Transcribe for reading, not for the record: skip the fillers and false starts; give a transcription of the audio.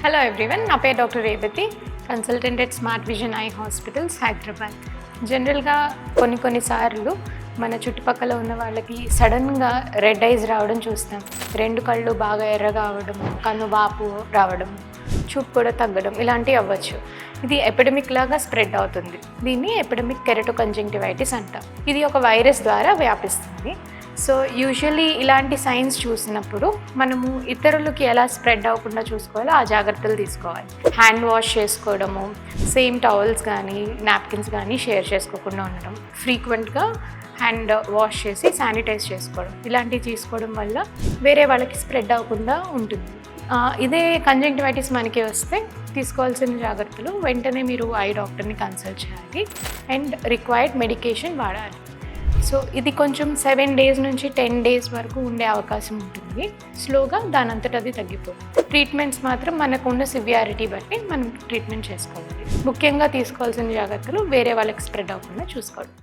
Hello everyone, నా పేరు doctor Revathi, consultant at smart vision I hospitals Hyderabad. జనరల్గా కొన్నిసార్లు మన చుట్టుపక్కల ఉన్న వాళ్ళకి సడన్గా రెడ్ ఐస్ రావడం చూస్తాం. రెండు కళ్ళు బాగా ఎర్రగా అవ్వడం, కన్ను వాపు రావడం, చూపు కూడా తగ్గడం ఇలాంటివి అవ్వచ్చు. ఇది ఎపిడమిక్ లాగా స్ప్రెడ్ అవుతుంది. దీన్ని ఎపిడమిక్ కెరటోకంజంక్టివైటిస్ అంటాం. ఇది ఒక వైరస్ ద్వారా వ్యాపిస్తుంది. సో యూజువల్లీ ఇలాంటి సైన్స్ చూసినప్పుడు మనము ఇతరులకి ఎలా స్ప్రెడ్ అవ్వకుండా చూసుకోవాలో ఆ జాగ్రత్తలు తీసుకోవాలి. హ్యాండ్ వాష్ చేసుకోవడము, సేమ్ టవల్స్ కానీ నాప్కిన్స్ కానీ షేర్ చేసుకోకుండా ఉండడం, ఫ్రీక్వెంట్గా హ్యాండ్ వాష్ చేసి శానిటైజ్ చేసుకోవడం, ఇలాంటివి తీసుకోవడం వల్ల వేరే వాళ్ళకి స్ప్రెడ్ అవ్వకుండా ఉంటుంది. ఇదే కంజంక్టివైటిస్ మనకి వస్తే తీసుకోవాల్సిన జాగ్రత్తలు, వెంటనే మీరు ఐ డాక్టర్ని కన్సల్ట్ చేయాలి అండ్ రిక్వైర్డ్ మెడికేషన్ వాడాలి. సో ఇది కొంచెం 7 days నుంచి 10 days వరకు ఉండే అవకాశం ఉంటుంది. స్లోగా దానంతట అది తగ్గిపోతుంది. ట్రీట్మెంట్స్ మాత్రం మనకున్న సివియారిటీ బట్టి మనం ట్రీట్మెంట్ చేసుకోవాలి. ముఖ్యంగా తీసుకోవాల్సిన జాగ్రత్తలు వేరే వాళ్ళకి స్ప్రెడ్ అవ్వకుండా చూసుకోవడం.